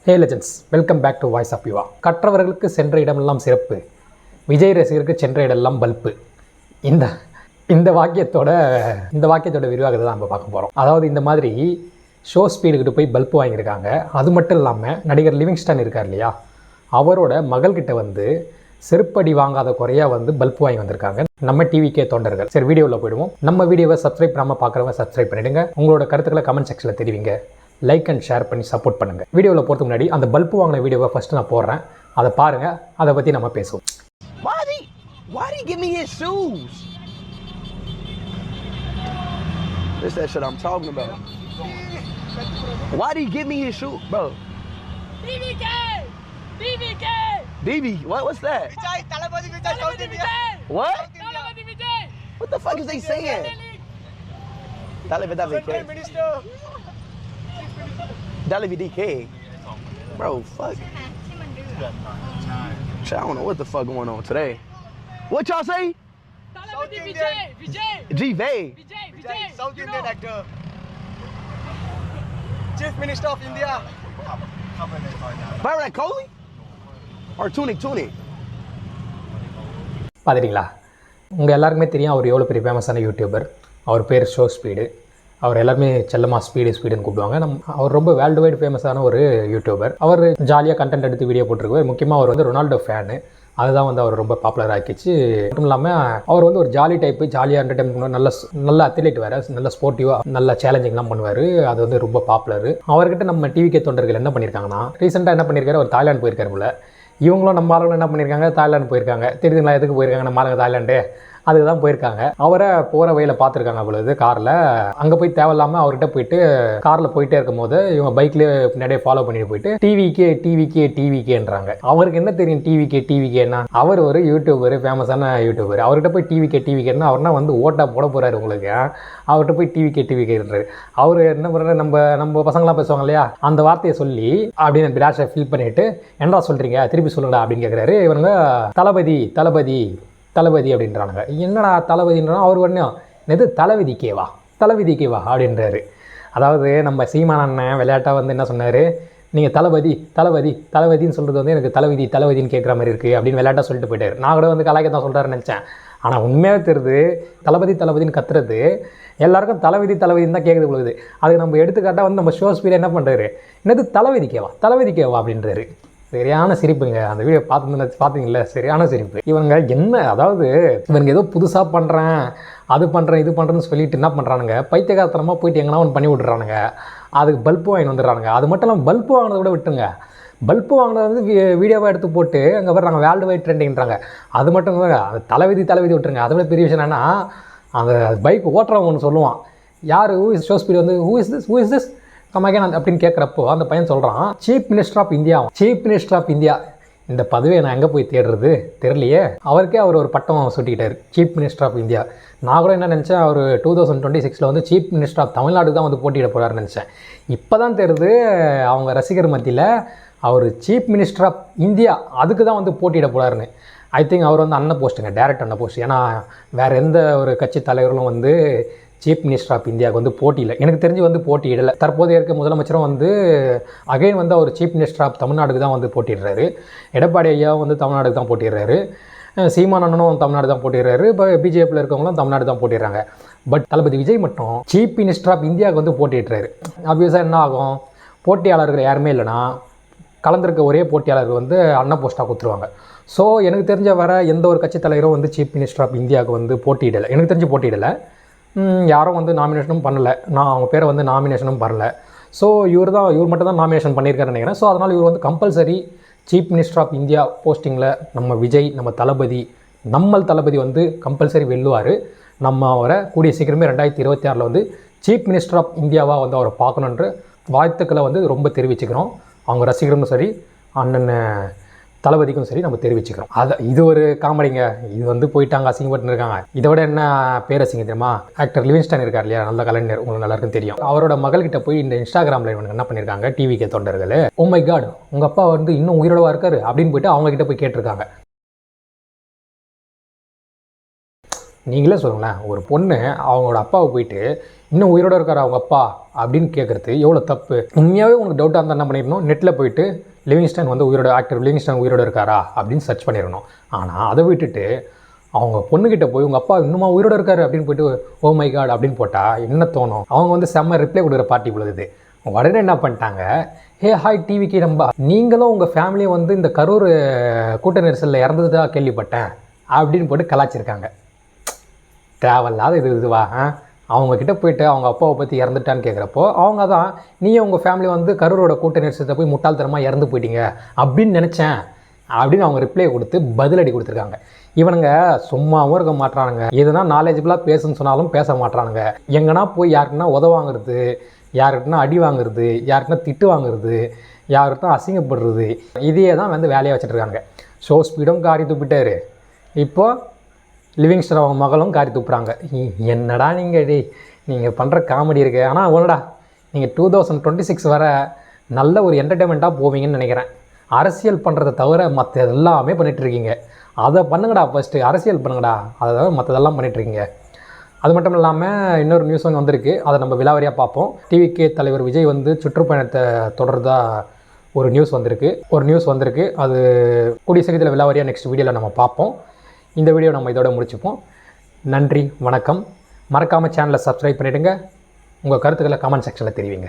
Hey legends, welcome back to voice of Yuva. கற்றவர்களுக்கு சென்ற இடமெல்லாம் சிறப்பு, விஜய் ரசிகருக்கு சென்ற இடமெல்லாம் பல்ப்பு. இந்த இந்த வாக்கியத்தோட விரிவாகத்தை தான் நம்ம பார்க்க போகிறோம். அதாவது இந்த மாதிரி ஷோ ஸ்பீடுக்கிட்ட போய் பல்ப்பு வாங்கியிருக்காங்க. அது மட்டும் இல்லாமல் நடிகர் லிவிங்ஸ்டன் இருக்கார் இல்லையா, அவரோட மகள்கிட்ட வந்து செருப்படி வாங்காத குறையாக வந்து பல்ப்பு வாங்கி வந்திருக்காங்க நம்ம டிவிகே தொண்டர்கள். சரி, வீடியோவில் போயிடுவோம். நம்ம வீடியோவை சப்ஸ்கிரைப் பண்ணாமல் பார்க்குறவங்க சப்ஸ்கிரைப் பண்ணிவிடுங்க. உங்களோட கருத்துக்களை கமெண்ட் செக்ஷனில் தெரிவிங்க. லைக் அண்ட் ஷேர் பண்ணி சப்போர்ட் பண்ணுங்கள். வீடியோவில் போகிறதுக்கு முன்னாடி அந்த பல்பு வாங்கின வீடியோவை ஃபஸ்ட்டு நான் போடுறேன், அதை பாருங்கள். அதை பற்றி நம்ம பேசுவோம். Why did he give me his shoes? This that shit I'm talking about. Why did he give me his shoes, bro? DVK! DB, what's that? Vijay, Talapati Vijay, South India. What? Talapati Vijay. What the fuck is they saying? Talapati Central Minister. DK. Bro, fuck. Shit, I don't know what the fuck going on today. What y'all say? Talapati Vijay. G-Vay. Vijay. South You Indian know. actor. Chief Minister of India. Virat Kohli? Or Tunic? பார்த்துட்டிங்களா? உங்கள் எல்லாருக்குமே தெரியும் அவர் எவ்வளோ பெரிய ஃபேமஸான YouTuber. அவர் பேர் show speed. அவர் எல்லாருமே செல்லமாக ஸ்பீடுன்னு கூப்பிடுவாங்க. அவர் ரொம்ப வேர்ல்டு வைடு ஃபேமஸான ஒரு யூடியூபர். அவர் ஜாலியாக கண்டென்ட் எடுத்து வீடியோ போட்டிருக்கார். முக்கியமாக அவர் வந்து ரொனால்டோ ஃபேனு. அதுதான் வந்து அவர் ரொம்ப பாப்புலர் ஆக்கிச்சு. மட்டும் இல்லாமல் அவர் வந்து ஒரு ஜாலி டைப்பு, ஜாலியாக என்டர்டைன் பண்ணுவார். நல்ல அத்லீட் வேறு, நல்ல ஸ்போர்ட்டிவாக நல்ல சேலஞ்சிங்லாம் பண்ணுவார். அது வந்து ரொம்ப பாப்புலர். அவர்கிட்ட நம்ம டிவிகே தொண்டர்கள் என்ன பண்ணியிருக்காங்கன்னா, ரீசெண்டாக என்ன பண்ணியிருக்காரு, அவர் தாய்லாந்து போயிருக்காரு போல. இவங்களும் நம்ம ஆளுங்க என்ன பண்ணியிருக்காங்க, தாய்லாந்து போயிருக்காங்க. தெரியுதுங்களா எதுக்கு போயிருக்காங்க நம்ம ஆளுங்க தாய்லாண்டு? அதுக்கு தான் போயிருக்காங்க. அவரை போகிற வழியில் பார்த்துருக்காங்க பொழுது காரில். அங்கே போய் தேவையில்லாமல் அவர்கிட்ட போயிட்டு காரில் போயிட்டே இருக்கும் போது இவங்க பைக்லேயே பின்னாடியே ஃபாலோ பண்ணிட்டு போயிட்டு டிவிகேன்றாங்க. அவருக்கு என்ன தெரியும் டிவிகேன்னா? அவர் ஒரு யூடியூபர், ஃபேமஸான யூடியூபர். அவர்கிட்ட போய் டிவிகேன்னா அவர்னா வந்து ஓட்டா போட போகிறாரு உங்களுக்கு. அவர்கிட்ட போய் டிவிகேன்றாரு. அவர் என்ன பண்ணுறாரு, நம்ம பசங்களாம் பேசுவாங்க இல்லையா, அந்த வார்த்தையை சொல்லி அப்படின்னு பிளாஷை ஃபில் பண்ணிட்டு என்னடா சொல்கிறீங்க, திருப்பி சொல்லுங்கடா அப்படின்னு கேட்குறாரு. இவனுங்க தளபதி அப்படின்றானுங்க. என்னடா தளபதின்றா? அவர் உடனே எது தளபதி கேவா அப்படின்றாரு. அதாவது நம்ம சீமான் அண்ணன் விளையாட்டாக வந்து என்ன சொன்னார், நீங்கள் தளபதின்னு சொல்கிறது வந்து எனக்கு தளபதின்னு கேட்குற மாதிரி இருக்குது அப்படின்னு விளையாட்டாக சொல்லிட்டு போயிட்டார். நான் கூட வந்து கலாய்க்க தான் சொல்கிறாருன்னு நினச்சேன். ஆனால் உண்மையாக தெரியுது, தளபதின்னு கத்துறது எல்லாருக்கும் தளபதின்னு தான் கேட்குது பொழுது. அதுக்கு நம்ம எடுத்துக்காட்டாக வந்து நம்ம ஷோ ஸ்பீட் என்ன பண்ணுறாரு, என்னது தளபதி கேவா அப்படின்றாரு. சரியான சிரிப்புங்க. அந்த வீடியோ பார்த்தீங்களா, சரியான சிரிப்பு. இவங்க என்ன, அதாவது இவங்க ஏதோ புதுசாக பண்ணுறேன், இது பண்ணுறேன்னு சொல்லிட்டு என்ன பண்ணுறானுங்க, பைத்தியகாரத்தனமாக போயிட்டு எங்கன்னா ஒன்று பண்ணி விட்றானுங்க. அதுக்கு பல்ப்பு வாங்கி வந்துடுறானுங்க. அது மட்டும் இல்லாமல் பல்ப்பு வாங்கினதை கூட விட்டுருங்க, பல்ப்பு வாங்கினது வந்து வீடியோவாக எடுத்து போட்டு அங்கே வர்றாங்க வேர்ல்டு வைட் ட்ரெண்டிங்கிறாங்க. அது மட்டும் இல்லை, அது தளபதி விட்டுருங்க. அதை விட பெரிய விஷயம் என்னென்னா, அந்த பைக் ஓட்டுறவங்க ஒன்று சொல்லுவான், யார் ஹூ இஸ் ஷோ ஸ்பீட் வந்து ஹூ இஸ் திஸ் கமகன் அப்படின்னு கேட்குறப்போ அந்த பையன் சொல்கிறான், சீஃப் மினிஸ்டர் ஆஃப் இந்தியா. இந்த பதவியை நான் எங்கே போய் தேடுறது தெரியலையே. அவருக்கே அவர் ஒரு பட்டம் சுட்டிக்கிட்டார், சீஃப் மினிஸ்டர் ஆஃப் இந்தியா. நான் கூட என்ன நினச்சேன், அவர் 2026 வந்து சீஃப் மினிஸ்டர் ஆஃப் தமிழ்நாடு தான் வந்து போட்டியிட போகிறாருன்னு நினச்சேன். இப்போ தான் தெரியுது அவங்க ரசிகர் மத்தியில் அவர் சீஃப் மினிஸ்டர் ஆஃப் இந்தியா அதுக்கு தான் வந்து போட்டியிட போகிறாருன்னு. ஐ திங்க் அவர் வந்து அண்ணன் போஸ்ட்டுங்க, டேரக்ட் அண்ணன் போஸ்ட். ஏன்னா வேறு எந்த ஒரு கட்சி தலைவர்களும் வந்து சீஃப் மினிஸ்டர் ஆஃப் இந்தியாவுக்கு வந்து போட்டியில்லை, எனக்கு தெரிஞ்சு வந்து போட்டியிடலை. தற்போதைய இருக்க முதலமைச்சரும் வந்து அகைன் வந்து அவர் சீஃப் மினிஸ்டர் ஆஃப் தமிழ்நாடுக்கு தான் வந்து போட்டிடுறாரு. எடப்பாடி ஐயாவும் வந்து தமிழ்நாடுக்கு தான் போட்டிடுறாரு. சீமான் அண்ணனும் தமிழ்நாடு தான் போட்டிடுறாரு. இப்போ பிஜேபியில் இருக்கவங்களும் தமிழ்நாடு தான் போட்டிடுறாங்க. பட் தளபதி விஜய் மட்டும் சீஃப் மினிஸ்டர் ஆஃப் இந்தியாவுக்கு வந்து போட்டிடுறாரு. ஆப்வியஸாக என்ன ஆகும், போட்டியாளர்கள் யாருமே இல்லைனா கலந்துருக்க ஒரே போட்டியாளர்கள் வந்து அண்ணன் போஸ்ட்டாக கொடுத்துருவாங்க. ஸோ எனக்கு தெரிஞ்ச வர எந்த ஒரு கட்சி தலைவரும் வந்து சீஃப் மினிஸ்டர் ஆஃப் இந்தியாவுக்கு வந்து போட்டியிடலை, எனக்கு தெரிஞ்சு போட்டியிடலை. யாரும் வந்து நாமினேஷனும் பண்ணலை, அவங்க பேரை வந்து நாமினேஷனும் பண்ணலை. ஸோ இவர் மட்டும் தான் நாமினேஷன் பண்ணியிருக்காருன்னு நினைக்கிறேன். ஸோ அதனால் இவர் வந்து compulsory chief minister of India போஸ்டிங்கில் நம்ம விஜய், நம்ம தளபதி வந்து கம்பல்சரி வெல்லுவார். நம்ம அவரை கூடிய சீக்கிரமே 2026 வந்து சீஃப் மினிஸ்டர் ஆஃப் இந்தியாவாக வந்து அவரை பார்க்கணுன்ற வாழ்த்துக்களை வந்து ரொம்ப தெரிவிச்சுக்கிறோம். அவங்க ரசிகரும் சரி, அண்ணன் தளபதிக்கும் சரி நம்ம தெரிவிச்சுக்கிறோம். இது ஒரு காமெடிங்க. இது வந்து போயிட்டாங்க, அசிங்கப்பட்டு இருக்காங்க. இதை விட என்ன பேரசிங்க தெரியுமா, ஆக்டர் லிவிங்ஸ்டன் இருக்கார் இல்லையா, நல்ல கலைஞர், உங்களுக்கு எல்லாருக்கும் தெரியும். அவரோட மகள்கிட்ட போய் இந்த இன்ஸ்டாகிராமில் இவங்க என்ன பண்ணியிருக்காங்க, டிவிகே தொண்டர்கள், ஓ மை காட் உங்கள் அப்பா வந்து இன்னும் உயிரோடவா இருக்காரு அப்படின்னு போயிட்டு அவங்க கிட்ட போய் கேட்டிருக்காங்க. நீங்களே சொல்லுங்களேன், ஒரு பொண்ணு அவங்களோட அப்பாவை போயிட்டு இன்னும் உயிரோடு இருக்கார் அவங்க அப்பா அப்படின்னு கேட்குறது எவ்வளோ தப்பு. உண்மையாகவே உங்களுக்கு டவுட்டாக இருந்தால் என்ன பண்ணிடணும், நெட்டில் போயிட்டு லிவிங்ஸ்டன் வந்து உயிரோட ஆக்டர் லிவிங்ஸ்டன் உயிரோடு இருக்காரா அப்படின்னு சர்ச் பண்ணிடணும். ஆனால் அதை விட்டுட்டு அவங்க பொண்ணுக்கிட்ட போய் உங்கள் அப்பா இன்னுமா உயிரோடு இருக்காரு அப்படின்னு போயிட்டு ஓ மை காட் அப்படின்னு போட்டால் என்ன தோணும்? அவங்க வந்து செம்ம ரிப்ளை கொடுக்குற பார்ட்டி பொழுது உடனே என்ன பண்ணிட்டாங்க, ஹே ஹாய் டிவிக்கு நம்ப, நீங்களும் உங்கள் ஃபேமிலியும் வந்து இந்த கரூர் கூட்ட நெரிசலில் இறந்ததா கேள்விப்பட்டேன் அப்படின்னு போட்டு கலாச்சிருக்காங்க. தேவையில்லாத இதுவா அவங்கக்கிட்ட போயிட்டு அவங்க அப்பாவை பற்றி இறந்துட்டான்னு கேட்குறப்போ அவங்க தான் நீயும் உங்கள் ஃபேமிலி வந்து கரூரோட கூட்ட நெரிசலத்தை போய் முட்டாள்தனமாக இறந்து போயிட்டீங்க அப்படின்னு நினச்சேன் அப்படின்னு அவங்க ரிப்ளை கொடுத்து பதிலடி கொடுத்துருக்காங்க. இவனுங்க சும்மாவும் இருக்க மாட்டானுங்க, எதுனா நாலேஜபிளாக பேசுன்னு சொன்னாலும் பேச மாட்டானுங்க. எங்கன்னா போய் யாருக்குன்னா உதவாங்கிறது, யாருக்கிட்டனா அடி வாங்குறது, யாருக்குன்னா திட்டு வாங்குறது, யாருக்கிட்ட அசிங்கப்படுறது, இதையே தான் வந்து வேலையாக வச்சுட்ருக்காங்க. ஷோ ஸ்பீடும் காரி துப்பிட்டாரு, இப்போது லிவிங்ஸ்டன் அவங்க மகளும் காரி துப்புறாங்க. என்னடா நீங்கள் பண்ணுற காமெடி இருக்குது. ஆனால் ஒன்றுடா, நீங்கள் 2026 வர நல்ல ஒரு என்டர்டெயின்மெண்ட்டாக போவீங்கன்னு நினைக்கிறேன். அரசியல் பண்ணுறதை தவிர மற்ற எல்லாமே பண்ணிகிட்ருக்கீங்க. அதை பண்ணுங்கடா, ஃபஸ்ட்டு அரசியல் பண்ணுங்கடா, அதை தவிர மற்றதெல்லாம் பண்ணிகிட்ருக்கீங்க. அது மட்டும் இல்லாமல் இன்னொரு நியூஸ் வந்து வந்திருக்கு, அதை நம்ம விலாவரியாக பார்ப்போம். டிவிகே தலைவர் விஜய் வந்து சுற்றுப்பயணத்தை தொடர்றதா ஒரு நியூஸ் வந்திருக்கு. அது கூடிய சீக்கிரத்தில் விலாவரியாக நெக்ஸ்ட் வீடியோவில் நம்ம பார்ப்போம். இந்த வீடியோ நம்ம இதோட முடிச்சுப்போம். நன்றி, வணக்கம். மறக்காமல் சேனலை சப்ஸ்கிரைப் பண்ணிவிடுங்க. உங்கள் கருத்துக்களை கமெண்ட் செக்ஷனில் தெரிவிங்க.